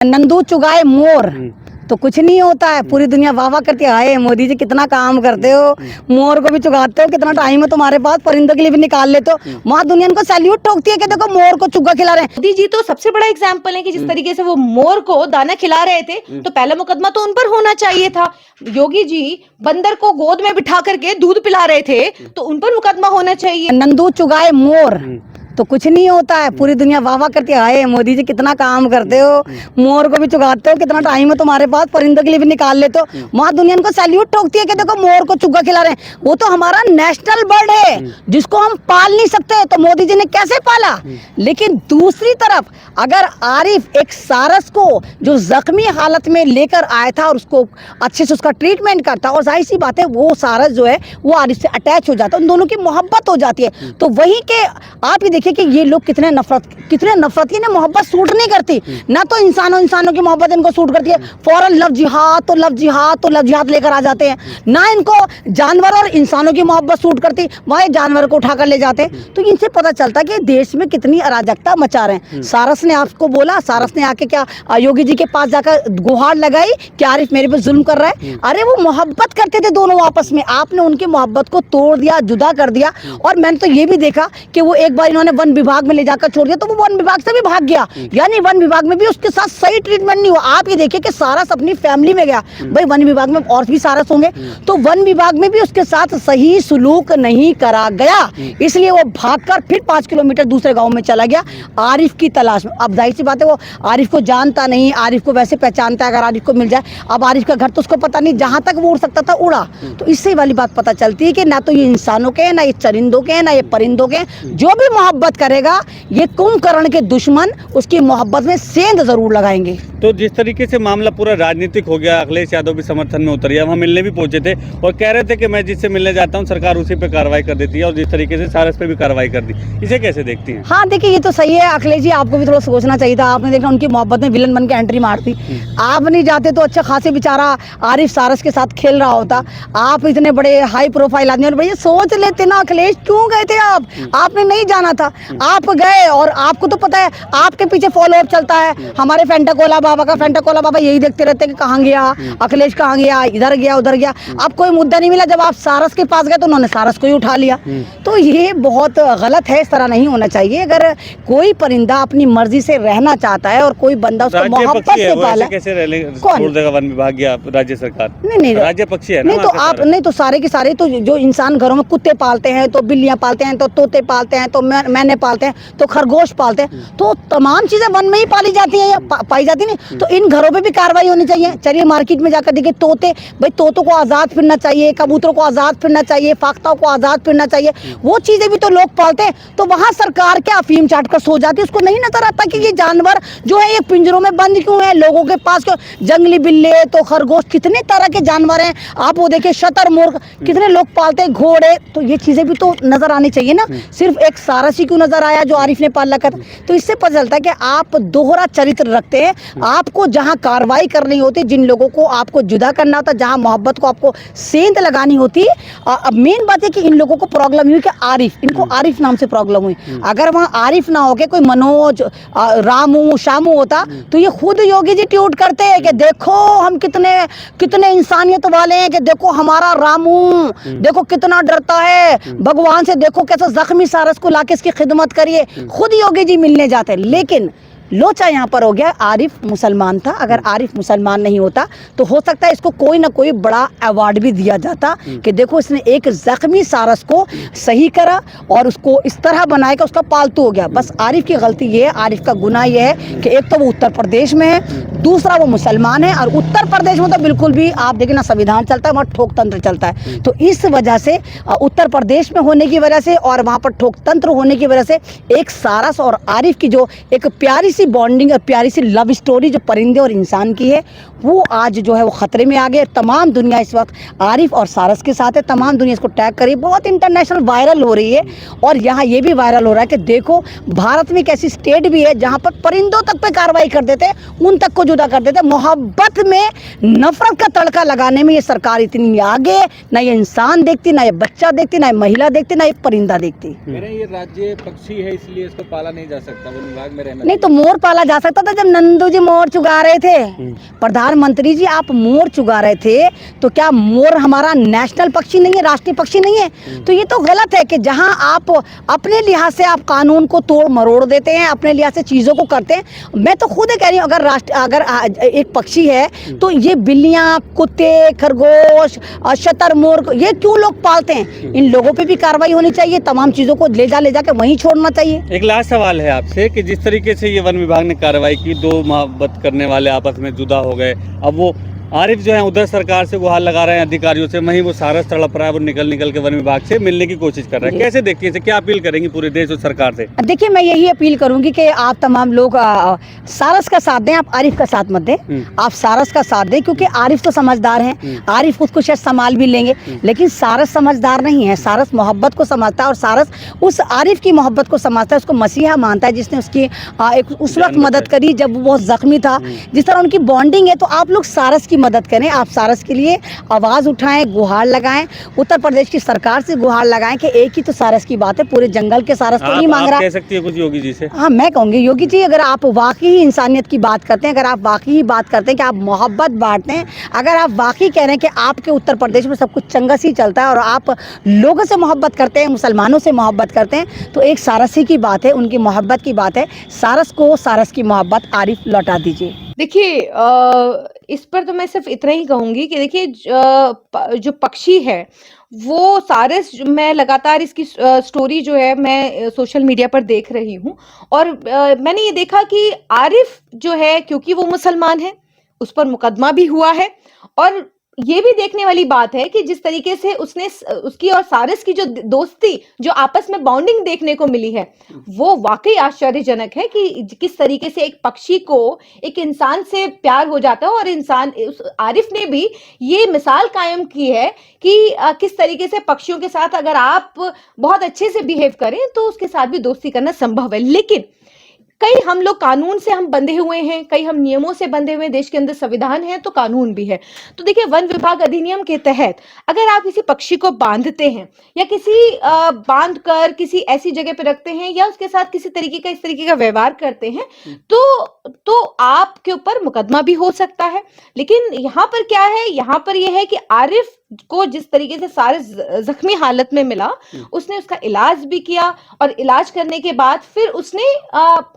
नंदू चुगाए मोर तो कुछ नहीं होता है। पूरी दुनिया वाह वाह करती है, हाय मोदी जी कितना काम करते हो, मोर को भी चुगाते हो, कितना टाइम है तुम्हारे पास, परिंदों के लिए भी निकाल लेते हो। वहाँ दुनिया को सैल्यूट ठोकती है कि देखो मोर को चुगा खिला रहे हैं। मोदी जी तो सबसे बड़ा एग्जाम्पल है कि जिस तरीके से वो मोर को दाना खिला रहे थे तो पहला मुकदमा तो उन पर होना चाहिए था। योगी जी बंदर को गोद में बिठा करके दूध पिला रहे थे तो उन पर मुकदमा होना चाहिए। नंदू चुगाए मोर तो कुछ नहीं होता है। पूरी दुनिया वाह वाह करती है, हाय मोदी जी कितना काम करते हो, मोर को भी चुगाते हो, कितना टाइम है तुम्हारे पास, परिंदों के लिए भी निकाल लेते हो। वहाँ दुनिया को सैल्यूट ठोकती है कि देखो मोर को चुगा खिला रहे हैं। वो तो हमारा नेशनल बर्ड है जिसको हम पाल नहीं सकते, तो मोदी जी ने कैसे पाला। लेकिन दूसरी तरफ अगर आरिफ एक सारस को जो जख्मी हालत में लेकर आया था और उसको अच्छे से उसका ट्रीटमेंट करता, और जाहिर सी बात है वो सारस जो है वो आरिफ से अटैच हो जाता है, उन दोनों की मोहब्बत हो जाती है। तो वही के आप ही देखिए कि ये लोग कितने नफरत इन्हें मोहब्बत सूट नहीं करती। ना तो इंसानों की मोहब्बत इनको सूट करती है, फौरन लव जिहाद लेकर आ जाते हैं। ना इनको जानवर और इंसानों की मोहब्बत सूट करती, वह जानवर को उठाकर ले जाते हैं। तो इनसे पता चलता है कि देश में कितनी अराजकता मचा रहे हैं। सारस ने आपको बोला, सारस ने आके क्या योगी जी के पास जाकर गुहार लगाई कि आरिफ मेरे पे जुल्म कर रहा है। अरे वो मोहब्बत करते थे दोनों आपस में, आपने उनकी मोहब्बत को तोड़ दिया, जुदा कर दिया। और मैंने तो ये भी देखा कि वो एक बार इन्होंने वन विभाग में ले जाकर छोड़ दिया तो वो वन विभाग से भी भाग गया, यानी वन विभाग में भी उसके साथ सही ट्रीटमेंट नहीं हुआ। आप ये देखिए कि सारस अपनी फैमिली में गया, भाई वन विभाग में और भी सारस होंगे, तो वन विभाग में भी उसके साथ सही सुलूक नहीं करा गया, इसलिए वो भागकर फिर 5 किलोमीटर दूसरे गांव में चला गया आरिफ की तलाश में। अब जाहिर सी बात है वो आरिफ को जानता नहीं, आरिफ को वैसे पहचानता है, अगर आरिफ को मिल जाए, अब आरिफ का घर तो उसको पता नहीं, जहां तक वो उड़ सकता था उड़ा। तो इससे वाली बात पता चलती है कि ना तो ये इंसानों के, ना ये चरिंदों के, ना ये परिंदों के, जो भी मोहब्बत करेगा ये कुंभकर्ण के दुश्मन उसकी मोहब्बत में सेंध जरूर लगाएंगे। तो जिस तरीके से मामला पूरा राजनीतिक हो गया, अखिलेश यादव भी समर्थन में उतर गया, वहाँ मिलने भी पहुंचे थे और कह रहे थे कि मैं जिससे मिलने जाता हूं सरकार उसी पे कार्रवाई कर देती है, और जिस तरीके से सारस पे भी कार्रवाई कर दी, इसे कैसे देखती हैं? हाँ देखिए, ये तो सही है अखिलेश जी, आपको भी थोड़ा सोचना चाहिए था। आपने देखा उनकी मोहब्बत में विलन बन के एंट्री मारती, आप नहीं जाते तो अच्छा खासे बेचारा आरिफ सारस के साथ खेल रहा होता। आप इतने बड़े हाई प्रोफाइल आदमी, और भैया सोच लेते ना अखिलेश, क्यों गए थे आप? आपने नहीं जाना था, आप गए, और आपको तो पता है आपके पीछे फॉलोअप चलता है। हमारे फेंटाकोला बाबा यही देखते रहते हैं कि कहाँ गया अखिलेश, कहाँ गया, इधर गया उधर गया। अब कोई मुद्दा नहीं मिला, जब आप सारस के पास गए तो उन्होंने सारस को ही उठा लिया। तो ये बहुत गलत है, इस तरह नहीं होना चाहिए। अगर कोई परिंदा अपनी मर्जी से रहना चाहता है और कोई बंदा उसको मोहब्बत से पाला, कैसे छोड़ देगा वन विभाग या राज्य सरकार? नहीं राज्य पक्षी है ना, नहीं तो आप नहीं तो सारे के सारे तो जो इंसान घरों में कुत्ते पालते हैं, तो बिल्लियां पालते हैं, तो तोते पालते हैं, तो मैंने पालते हैं, तो खरगोश पालते हैं, तो तमाम चीजें वन में ही पाली जाती हैं या पाई जाती नहीं। तो इन घरों पे भी कार्रवाई होनी चाहिए। चलिए मार्केट में जाकर देखिए, तोते, भाई तोतों को आजाद फिरना चाहिए, कबूतरों को आजाद फिरना चाहिए, फाख्ताओं को आजाद फिरना चाहिए, वो चीजें भी तो लोग पालते हैं। तो वहां सरकार क्या अफीम चाट कर सो जाती है, उसको नहीं नजर आता कि ये जानवर जो है ये पिंजरों में बंद क्यों है, लोगों के पास क्यों। जंगली बिल्ले, तो खरगोश, कितने तरह के जानवर हैं, आप वो देखिए शतरमुर्ग कितने लोग पालते हैं, घोड़े, तो ये चीजें भी तो नजर आनी चाहिए ना। सिर्फ एक सारस ही क्यों नजर आया जो आरिफ ने पाला कर। तो इससे पता चलता है कि आप दोहरा चरित्र रखते हैं। आपको जहां कार्रवाई करनी होती, जिन लोगों को आपको जुदा करना होता, जहां मोहब्बत को आपको सेंध लगानी होती, अब मेन बात है कि इन लोगों को प्रॉब्लम हुई कि आरिफ, इनको आरिफ नाम से प्रॉब्लम हुई। अगर वहां आरिफ ना हो के कोई मनोज, रामू, शामू होता तो ये खुद योगी जी ट्वीट करते हैं कि देखो हम कितने इंसानियत वाले हैं, कि देखो हमारा रामू देखो कितना डरता है भगवान से, देखो कैसे जख्मी सारस को लाके इसकी खिदमत करिए। खुद योगी जी मिलने जाते हैं। लेकिन लोचा यहाँ पर हो गया, आरिफ मुसलमान था। अगर आरिफ मुसलमान नहीं होता तो हो सकता है इसको कोई ना कोई बड़ा अवार्ड भी दिया जाता कि देखो इसने एक जख्मी सारस को सही करा और उसको इस तरह बनाया कि उसका पालतू हो गया। बस आरिफ की गलती ये है, आरिफ का गुनाह ये है कि एक तो वो उत्तर प्रदेश में है, दूसरा वो मुसलमान है, और उत्तर प्रदेश में तो बिल्कुल भी आप देखिए ना संविधान चलता है, वहाँ ठोक तंत्र चलता है। तो इस वजह से उत्तर प्रदेश में होने की वजह से और वहाँ पर ठोक तंत्र होने की वजह से एक सारस और आरिफ की जो एक प्यारी सी बॉन्डिंग और प्यारी सी लव स्टोरी जो परिंदे और इंसान की है, वो आज जो है वो खतरे में आ गए। तमाम दुनिया इस वक्त आरिफ और सारस के साथ है, तमाम दुनिया इसको टैग करी, बहुत इंटरनेशनल वायरल हो रही है। और यहाँ ये भी वायरल हो रहा है कि देखो भारत में एक ऐसी स्टेट भी है जहाँ पर परिंदों तक पे कार्रवाई कर देते हैं, उन तक को जुदा कर देते हैं। मोहब्बत में नफरत का तड़का लगाने में ये सरकार इतनी आगे, ना ये इंसान देखती, ना ये बच्चा देखती, ना ये महिला देखती, ना ये परिंदा देखती। ये राज्य पक्षी है इसलिए इसको पाला नहीं जा सकता, वन विभाग में रहना नहीं तो मोर मोर पाला जा सकता था जब नंदू जी मोर चुगा रहे थे। प्रधानमंत्री जी आप मोर चुगा रहे थे तो क्या मोर हमारा नेशनल पक्षी नहीं है, राष्ट्रीय पक्षी नहीं है? तो ये तो गलत है कि जहां आप अपने लिहाज से आप कानून को तोड़ मरोड़ देते हैं, अपने लिहाज से चीज़ों को करते हैं। मैं तो खुद कह रही हूँ अगर एक पक्षी है तो ये बिल्लियाँ, कुत्ते, खरगोश, शतरमुर्ग ये क्यों लोग पालते हैं? इन लोगों पे भी कार्रवाई होनी चाहिए, तमाम चीज़ों को ले जाके वहीं छोड़ना चाहिए। एक लास्ट सवाल है आपसे कि जिस तरीके से ये वन विभाग ने कार्रवाई की, दो मोहब्बत करने वाले आपस में जुदा हो गए, अब वो आरिफ जो है उधर सरकार से गुहार लगा रहे हैं अधिकारियों से, वहीं वो सारस तड़प रहा है, वो निकल के वन विभाग से मिलने की कोशिश कर रहा है। कैसे देखती है, क्या अपील करेंगी पूरे देश और सरकार से? देखिए मैं यही अपील करूंगी कि आप तमाम लोग सारस का साथ दें, आप आरिफ का साथ मत दें। आप सारस का साथ दें क्योंकि आरिफ तो समझदार हैं, आरिफ खुद को शायद संभाल भी लेंगे, लेकिन सारस समझदार नहीं है। सारस मोहब्बत को समझता है और सारस उस आरिफ की मोहब्बत को समझता है, उसको मसीहा मानता है जिसने उसकी उस वक्त मदद करी जब वो बहुत जख्मी था। जिस तरह उनकी बॉन्डिंग है तो आप लोग सारस की मदद करें, आप सारस के लिए आवाज़ उठाएं, गुहार लगाएं, उत्तर प्रदेश की सरकार से गुहार लगाएं कि एक ही तो सारस की बात है, पूरे जंगल के सारस तो नहीं मांग रहा। कह सकती है कुछ योगी जी से? हाँ मैं कहूँगी योगी जी, अगर आप वाकई ही इंसानियत की बात करते हैं, अगर आप वाकई ही बात करते हैं कि आप मोहब्बत बांटते हैं, अगर आप वाकई कह रहे हैं कि आपके उत्तर प्रदेश में सब कुछ चंगस ही चलता है और आप लोगों से मोहब्बत करते हैं, मुसलमानों से मोहब्बत करते हैं, तो एक सारस ही की बात है, उनकी मोहब्बत की बात है। सारस को सारस की मोहब्बत आरिफ लौटा दीजिए। देखिए इस पर तो मैं सिर्फ इतना ही कहूंगी कि देखिए जो पक्षी है वो सारस, मैं लगातार इसकी स्टोरी जो है मैं सोशल मीडिया पर देख रही हूँ और मैंने ये देखा कि आरिफ जो है क्योंकि वो मुसलमान है उस पर मुकदमा भी हुआ है और ये भी देखने वाली बात है कि जिस तरीके से उसकी और सारस की जो दोस्ती, जो आपस में बॉन्डिंग देखने को मिली है, वो वाकई आश्चर्यजनक है कि किस तरीके से एक पक्षी को एक इंसान से प्यार हो जाता है। और उस आरिफ ने भी ये मिसाल कायम की है कि किस तरीके से पक्षियों के साथ अगर आप बहुत अच्छे से बिहेव करें तो उसके साथ भी दोस्ती करना संभव है। लेकिन कई हम लोग कानून से हम बंधे हुए हैं, कई हम नियमों से बंधे हुए हैं, देश के अंदर संविधान है तो कानून भी है। तो देखिए वन विभाग अधिनियम के तहत अगर आप किसी पक्षी को बांधते हैं या किसी बांध कर किसी ऐसी जगह पे रखते हैं या उसके साथ किसी तरीके का इस तरीके का व्यवहार करते हैं तो आपके ऊपर मुकदमा भी हो सकता है। लेकिन यहाँ पर क्या है, यहाँ पर यह है कि आरिफ को जिस तरीके से सारे जख्मी हालत में मिला, उसने उसका इलाज भी किया और इलाज करने के बाद फिर उसने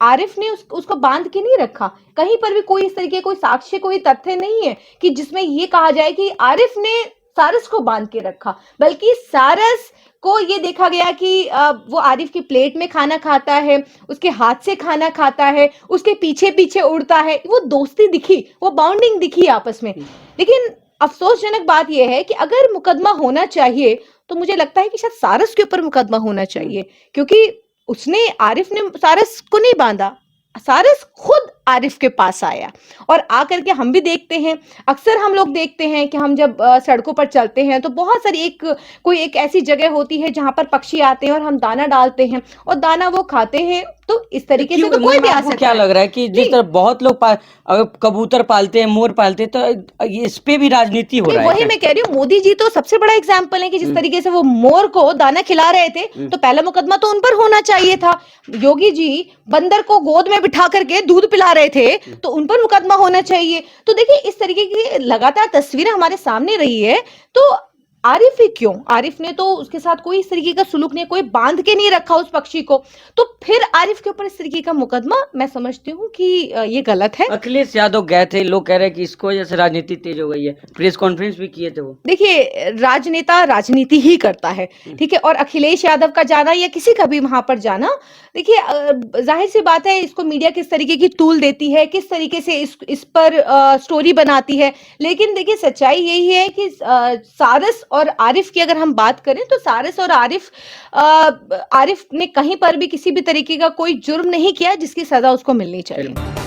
आरिफ ने उसको बांध के नहीं रखा। कहीं पर भी कोई इस तरीके कोई साक्ष्य, कोई तथ्य नहीं है कि जिसमें ये कहा जाए कि आरिफ ने सारस को बांध के रखा, बल्कि सारस को ये देखा गया कि वो आरिफ की प्लेट में खाना खाता है, उसके हाथ से खाना खाता है, उसके पीछे पीछे उड़ता है। वो दोस्ती दिखी, वो बॉन्डिंग दिखी आपस में। लेकिन अफसोसजनक बात यह है कि अगर मुकदमा होना चाहिए तो मुझे लगता है कि शायद सारस के ऊपर मुकदमा होना चाहिए, क्योंकि आरिफ ने सारस को नहीं बांधा, सारस खुद आरिफ के पास आया। और आकर के हम भी देखते हैं, अक्सर हम लोग देखते हैं कि हम जब सड़कों पर चलते हैं तो बहुत सारी कोई एक ऐसी जगह होती है जहां पर पक्षी आते हैं और हम दाना डालते हैं और दाना वो खाते हैं। तो इस तरीके से तो कोई भी आ सकता है। क्या लग रहा है कि जिस तरह बहुत लोग कबूतर पालते हैं, मोर पालते हैं, तो इस पे भी राजनीति हो रहा है? वही मैं कह रही हूँ, मोदी जी तो सबसे बड़ा एग्जाम्पल है कि जिस तरीके से वो मोर को दाना खिला रहे थे तो पहला मुकदमा तो उन पर होना चाहिए था। योगी जी बंदर को गोद में बिठा करके दूध पिला रहे थे तो उन पर मुकदमा होना चाहिए। तो देखिए इस तरीके की लगातार तस्वीरें हमारे सामने रही है। तो आरिफ ही क्यों, आरिफ ने तो उसके साथ कोई इस तरीके का सुलूक नहीं, कोई बांध के नहीं रखा उस पक्षी को, तो फिर आरिफ के ऊपर इस तरीके का मुकदमा, मैं समझती हूँ कि ये गलत है। अखिलेश यादव गए थे, लोग कह रहे हैं कि इसको वजह से राजनीति तेज हो गई है, प्रेस कॉन्फ्रेंस भी किए थे वो। देखिए राजनेता राजनीति ही करता है, ठीक है, और अखिलेश यादव का जाना या किसी का भी वहां पर जाना, देखिए जाहिर सी बात है इसको मीडिया किस तरीके की टूल देती है, किस तरीके से इस पर स्टोरी बनाती है। लेकिन देखिए सच्चाई यही है कि सारस और आरिफ की अगर हम बात करें तो सारस और आरिफ ने कहीं पर भी किसी भी तरीके का कोई जुर्म नहीं किया जिसकी सजा उसको मिलनी चाहिए।